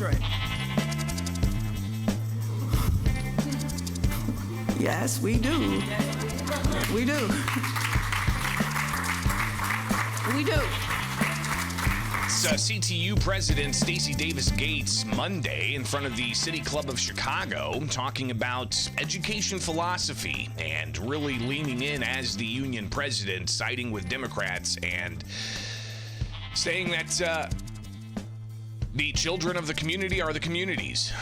children. Yes, we do. We do. We do. CTU President Stacy Davis-Gates Monday in front of the City Club of Chicago talking about education philosophy and really leaning in as the union president, siding with Democrats and saying that the children of the community are the community's.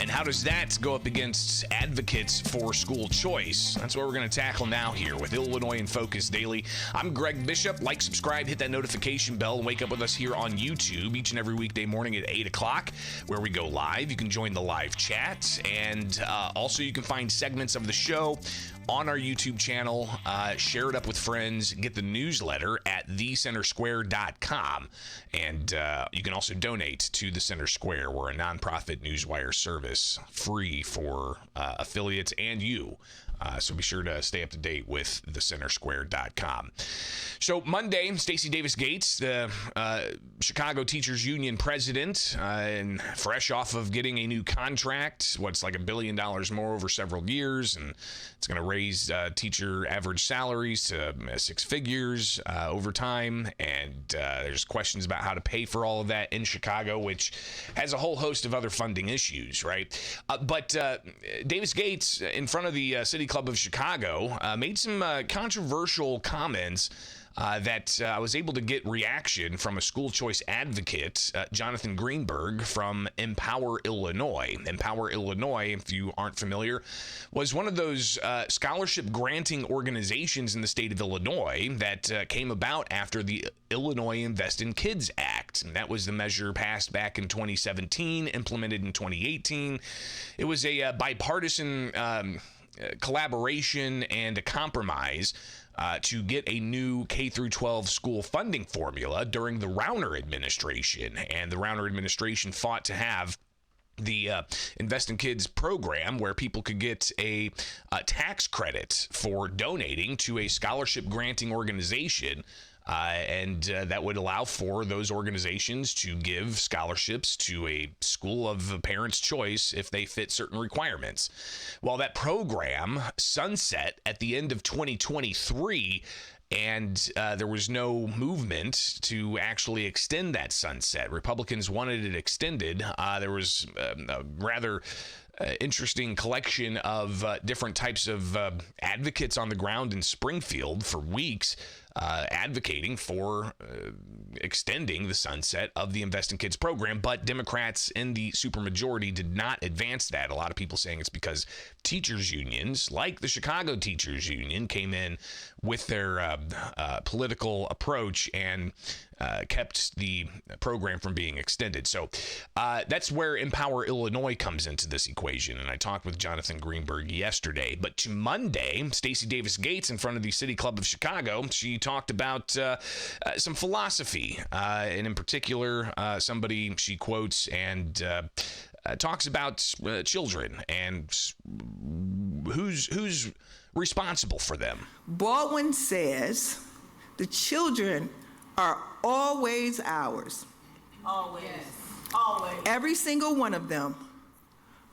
And how does that go up against advocates for school choice? That's what we're going to tackle now here with Illinois in Focus Daily. I'm Greg Bishop. Like, subscribe, hit that notification bell, and wake up with us here on YouTube each and every weekday morning at 8 o'clock, where we go live. You can join the live chat, and also you can find segments of the show on our YouTube channel. Share it up with friends. Get the newsletter at thecentersquare.com. And you can also donate to the Center Square. We're a nonprofit newswire service, free for affiliates and you. So be sure to stay up to date with thecentersquare.com. So Monday, Stacy Davis-Gates, the Chicago Teachers Union president, and fresh off of getting a new contract, what's like $1 billion more over several years, and it's going to raise teacher average salaries to 6 figures over time. And there's questions about how to pay for all of that in Chicago, which has a whole host of other funding issues, right? But Davis-Gates, in front of the City Club of Chicago, made some controversial comments that I was able to get reaction from a school choice advocate, Jonathan Greenberg from Empower Illinois. Empower Illinois, if you aren't familiar, was one of those scholarship granting organizations in the state of Illinois that came about after the Illinois Invest in Kids Act. And that was the measure passed back in 2017, implemented in 2018. It was a bipartisan collaboration and a compromise to get a new K-12 school funding formula during the Rauner administration. And the Rauner administration fought to have the Invest in Kids program where people could get a tax credit for donating to a scholarship granting organization. And that would allow for those organizations to give scholarships to a school of a parent's choice if they fit certain requirements. While that program sunset at the end of 2023, and there was no movement to actually extend that sunset. Republicans wanted it extended. There was a rather interesting collection of different types of advocates on the ground in Springfield for weeks advocating for extending the sunset of the Invest in Kids program, but Democrats in the supermajority did not advance that. A lot of people saying it's because teachers unions, like the Chicago Teachers Union, came in with their political approach and kept the program from being extended. So that's where Empower Illinois comes into this equation. And I talked with Jonathan Greenberg yesterday. But to Monday, Stacy Davis-Gates in front of the City Club of Chicago, she talked about some philosophy. And in particular, somebody she quotes and talks about children and who's responsible for them. Baldwin says the children are always ours. Always. Always. Every single one of them,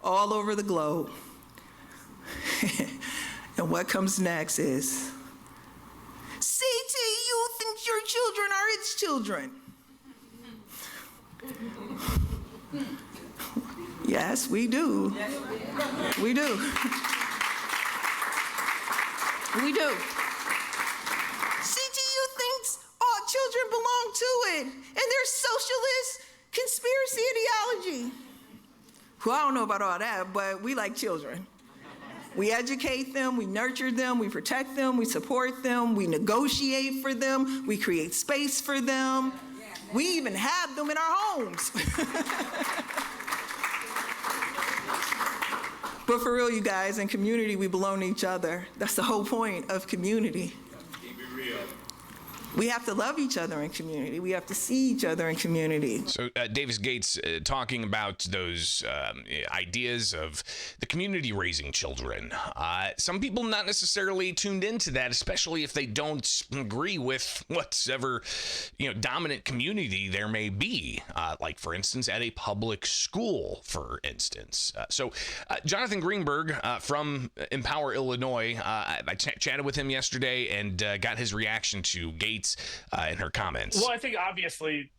all over the globe. And what comes next is, CTU thinks your children are its children. Yes, we do. We do. We do. CTU thinks all children belong to it, and there's socialist conspiracy ideology. Well, I don't know about all that, but we like children. We educate them, we nurture them, we protect them, we support them, we negotiate for them, we create space for them. We even have them in our homes. But for real, you guys, in community, we belong to each other. That's the whole point of community. Keep it real. We have to love each other in community. We have to see each other in community. So Davis Gates talking about those ideas of the community raising children. Some people not necessarily tuned into that, especially if they don't agree with whatever dominant community there may be. Like, for instance, at a public school, for instance. So Jonathan Greenberg from Empower Illinois, I chatted with him yesterday and got his reaction to Gates in her comments. Well, I think obviously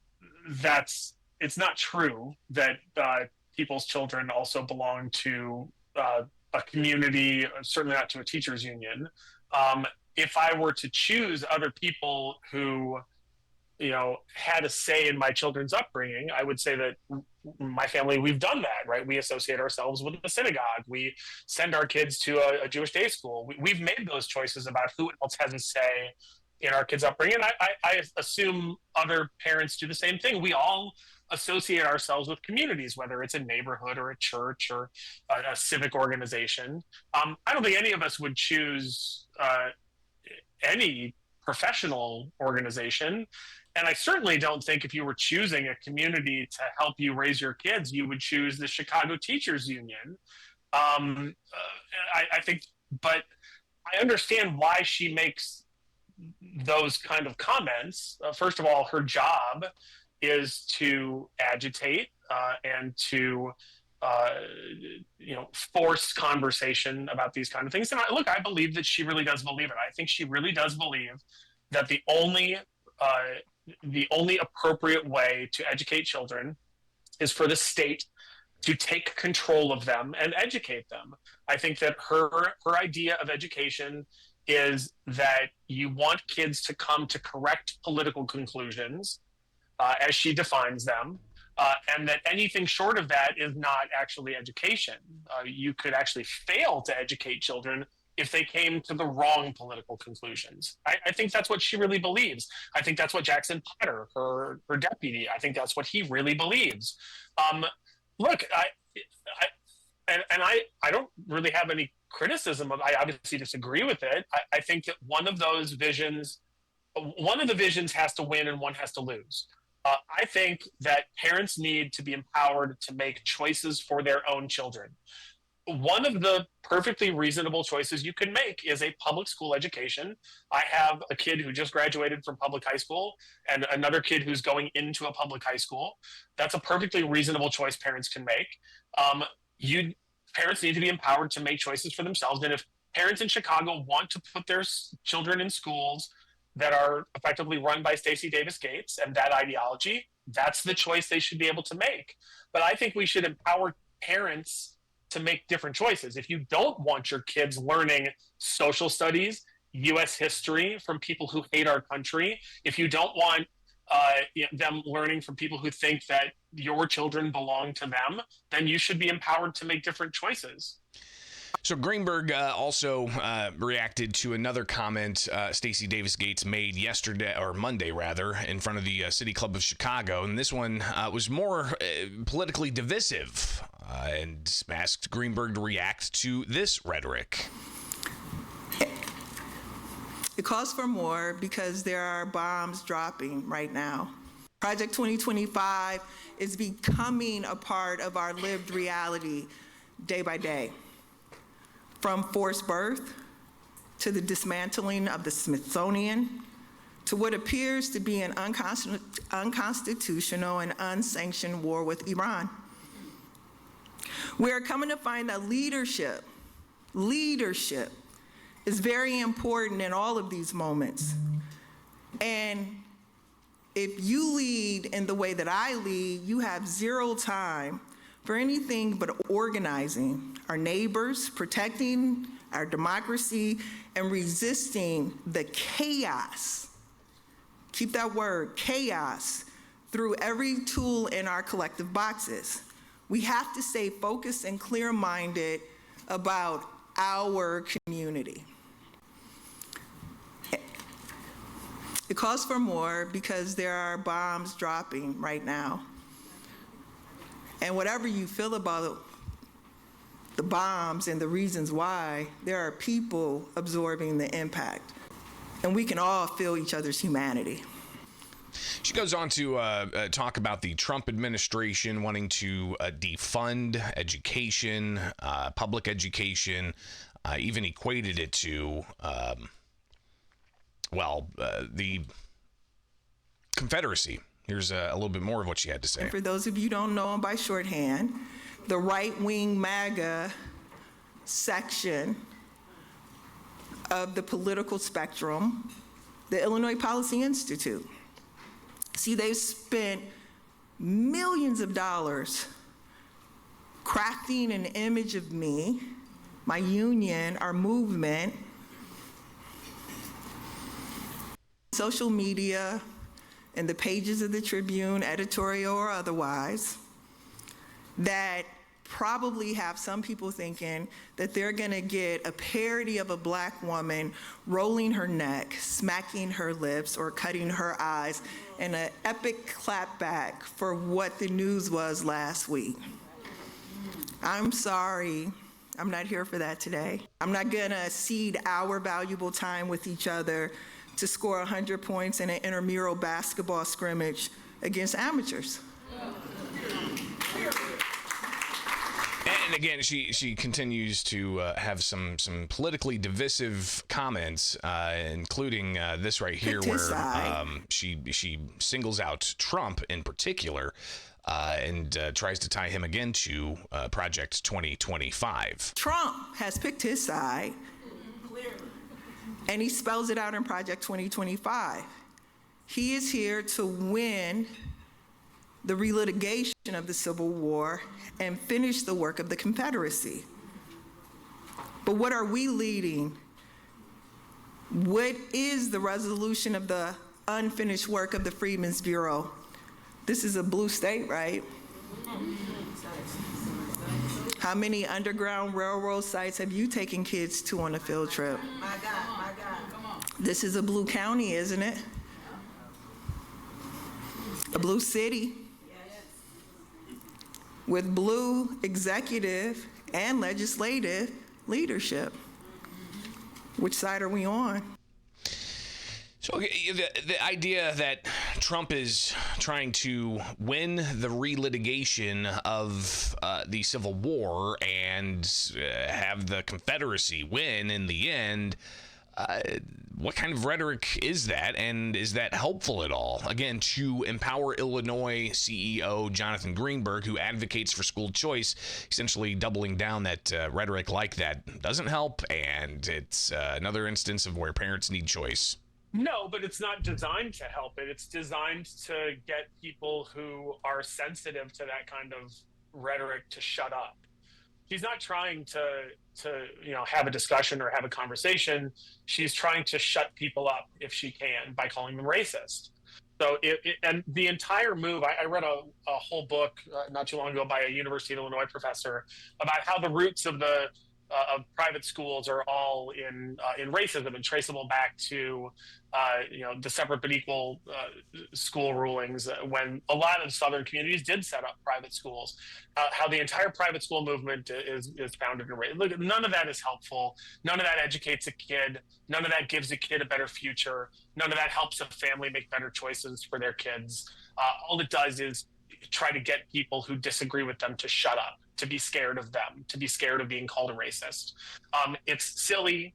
it's not true that people's children also belong to a community, certainly not to a teachers union. If I were to choose other people who, had a say in my children's upbringing, I would say that my family, we've done that, right? We associate ourselves with the synagogue. We send our kids to a Jewish day school. We've made those choices about who else has a say in our kids' upbringing. I assume other parents do the same thing. We all associate ourselves with communities, whether it's a neighborhood or a church or a civic organization. I don't think any of us would choose any professional organization. And I certainly don't think if you were choosing a community to help you raise your kids, you would choose the Chicago Teachers Union. I think, but I understand why she makes those kind of comments. First of all, her job is to agitate and to force conversation about these kind of things. And I believe that she really does believe it. I think she really does believe that the only appropriate way to educate children is for the state to take control of them and educate them. I think that her idea of education is that you want kids to come to correct political conclusions as she defines them, and that anything short of that is not actually education. You could actually fail to educate children if they came to the wrong political conclusions. I think that's what she really believes. I think that's what Jackson Potter, her deputy, I think that's what he really believes. Look, I don't really have any criticism of. I obviously disagree with it. I think that one of the visions has to win and one has to lose. I think that parents need to be empowered to make choices for their own children. One of the perfectly reasonable choices you can make is a public school education. I have a kid who just graduated from public high school and another kid who's going into a public high school. That's a perfectly reasonable choice parents can make. Parents need to be empowered to make choices for themselves. And if parents in Chicago want to put their children in schools that are effectively run by Stacy Davis Gates and that ideology, that's the choice they should be able to make. But I think we should empower parents to make different choices. If you don't want your kids learning social studies, U.S. history from people who hate our country, if you don't want them learning from people who think that your children belong to them, then you should be empowered to make different choices. So Greenberg also reacted to another comment Stacy Davis Gates made yesterday, or Monday rather, in front of the City Club of Chicago. And this one was more politically divisive and asked Greenberg to react to this rhetoric. It calls for more because there are bombs dropping right now. Project 2025 is becoming a part of our lived reality day by day. From forced birth to the dismantling of the Smithsonian to what appears to be an unconstitutional and unsanctioned war with Iran. We're coming to find that leadership is very important in all of these moments. And if you lead in the way that I lead, you have zero time for anything but organizing our neighbors, protecting our democracy, and resisting the chaos. Keep that word, chaos, through every tool in our collective boxes. We have to stay focused and clear-minded about our community. It calls for more because there are bombs dropping right now. And whatever you feel about the bombs and the reasons why, there are people absorbing the impact. and we can all feel each other's humanity. She goes on to talk about the Trump administration wanting to defund education, public education, even equated it to, the Confederacy. Here's a little bit more of what she had to say. And for those of you who don't know him by shorthand, the right-wing MAGA section of the political spectrum, the Illinois Policy Institute. See, they've spent millions of dollars crafting an image of me, my union, our movement, social media, in the pages of the Tribune, editorial or otherwise, that probably have some people thinking that they're gonna get a parody of a black woman rolling her neck, smacking her lips, or cutting her eyes in an epic clapback for what the news was last week. I'm sorry, I'm not here for that today. I'm not gonna cede our valuable time with each other to score 100 points in an intramural basketball scrimmage against amateurs. And again, she continues to have some politically divisive comments, including this right here, where she singles out Trump in particular, and tries to tie him again to Project 2025. Trump has picked his side, and he spells it out in Project 2025. He is here to win the relitigation of the Civil War and finish the work of the Confederacy. But what are we leading? What is the resolution of the unfinished work of the Freedmen's Bureau? This is a blue state, right? How many Underground Railroad sites have you taken kids to on a field trip? My God. This is a blue county, isn't it? A blue city with blue executive and legislative leadership. Which side are we on? So the idea that Trump is trying to win the relitigation of the Civil War and have the Confederacy win in the end, what kind of rhetoric is that, and is that helpful at all? Again, to empower Illinois CEO Jonathan Greenberg, who advocates for school choice, essentially doubling down that rhetoric like that doesn't help, and it's another instance of where parents need choice. No, but it's not designed to help it. It's designed to get people who are sensitive to that kind of rhetoric to shut up. She's not trying to have a discussion or have a conversation. She's trying to shut people up if she can by calling them racist. So and the entire move, I read a whole book not too long ago by a University of Illinois professor about how the roots of the of private schools are all in racism and traceable back to the separate but equal school rulings when a lot of Southern communities did set up private schools. How the entire private school movement is founded in race. Look, none of that is helpful. None of that educates a kid. None of that gives a kid a better future. None of that helps a family make better choices for their kids. All it does is try to get people who disagree with them to shut up, to be scared of them, to be scared of being called a racist. It's silly.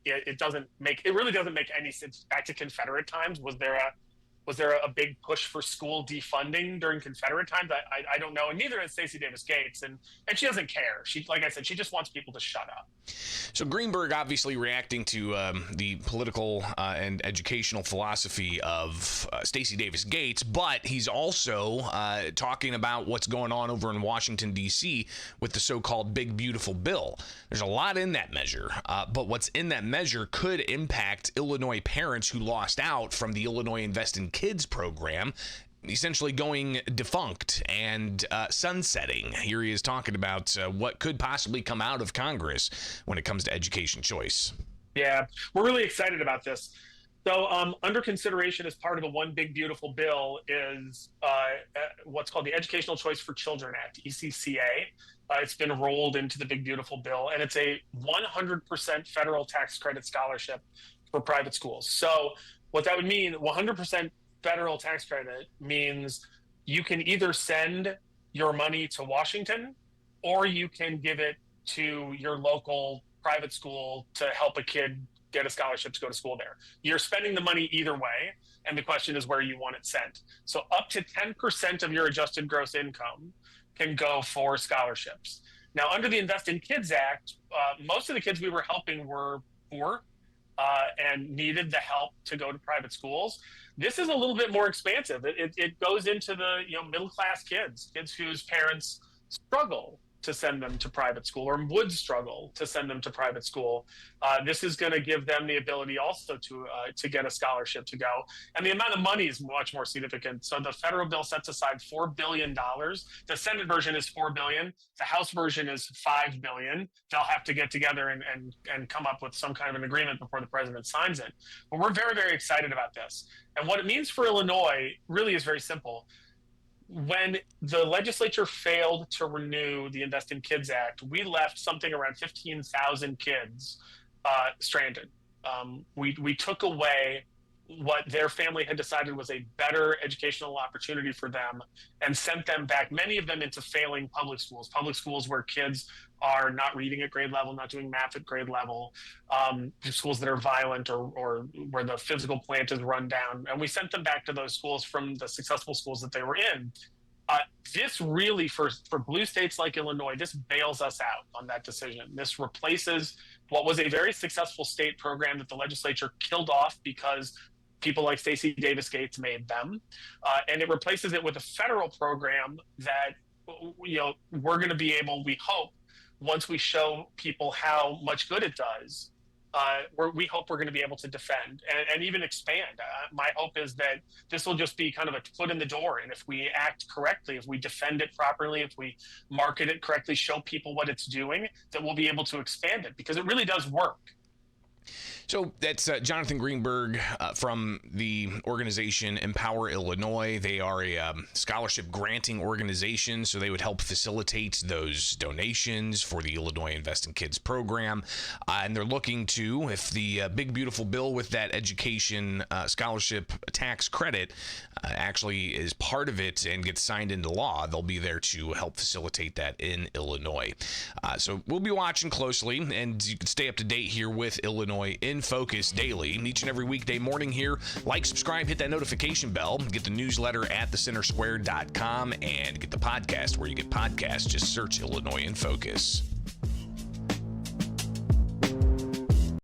It really doesn't make any sense. Back to Confederate times, was there a big push for school defunding during Confederate times? I don't know, and neither is Stacy Davis Gates, and she doesn't care. She, like I said, she just wants people to shut up. So Greenberg obviously reacting to the political and educational philosophy of Stacy Davis Gates, but he's also talking about what's going on over in Washington, D.C. with the so-called Big Beautiful Bill. There's a lot in that measure, but what's in that measure could impact Illinois parents who lost out from the Illinois Invest in Kids program, essentially going defunct and sunsetting. Here he is talking about what could possibly come out of Congress when it comes to education choice. Yeah, we're really excited about this. So under consideration as part of the One Big Beautiful Bill is what's called the Educational Choice for Children Act, ECCA. It's been rolled into the Big Beautiful Bill, and it's a 100% federal tax credit scholarship for private schools. So what that would mean, 100% federal tax credit means you can either send your money to Washington or you can give it to your local private school to help a kid get a scholarship to go to school there. You're spending the money either way, and the question is where you want it sent. So up to 10% of your adjusted gross income can go for scholarships. Now, under the Invest in Kids Act, most of the kids we were helping were poor and needed the help to go to private schools. This is a little bit more expansive. It goes into the middle-class kids whose parents struggle to send them to private school or would struggle to send them to private school. This is going to give them the ability also to get a scholarship to go. And the amount of money is much more significant. So the federal bill sets aside $4 billion. The Senate version is $4 billion. The House version is $5 billion. They'll have to get together and come up with some kind of an agreement before the president signs it. But we're very, very excited about this. And what it means for Illinois really is very simple. When the legislature failed to renew the Invest in Kids Act, we left something around 15,000 kids stranded. We took away what their family had decided was a better educational opportunity for them and sent them back, many of them into failing public schools where kids are not reading at grade level, not doing math at grade level, schools that are violent or where the physical plant is run down. And we sent them back to those schools from the successful schools that they were in. This really, for blue states like Illinois, this bails us out on that decision. This replaces what was a very successful state program that the legislature killed off because people like Stacy Davis Gates made them. And it replaces it with a federal program that, we're going to be able, we hope, once we show people how much good it does, we hope we're going to be able to defend and even expand. My hope is that this will just be kind of a foot in the door. And if we act correctly, if we defend it properly, if we market it correctly, show people what it's doing, that we'll be able to expand it because it really does work. So that's Jonathan Greenberg from the organization Empower Illinois. They are a scholarship granting organization, so they would help facilitate those donations for the Illinois Invest in Kids program. And they're looking to, if the big, beautiful bill with that education scholarship tax credit actually is part of it and gets signed into law, they'll be there to help facilitate that in Illinois. So we'll be watching closely, and you can stay up to date here with Illinois in Focus daily, each and every weekday morning here. Like, subscribe, hit that notification bell, get the newsletter at thecentersquare.com, and get the podcast where you get podcasts. Just search Illinois in Focus.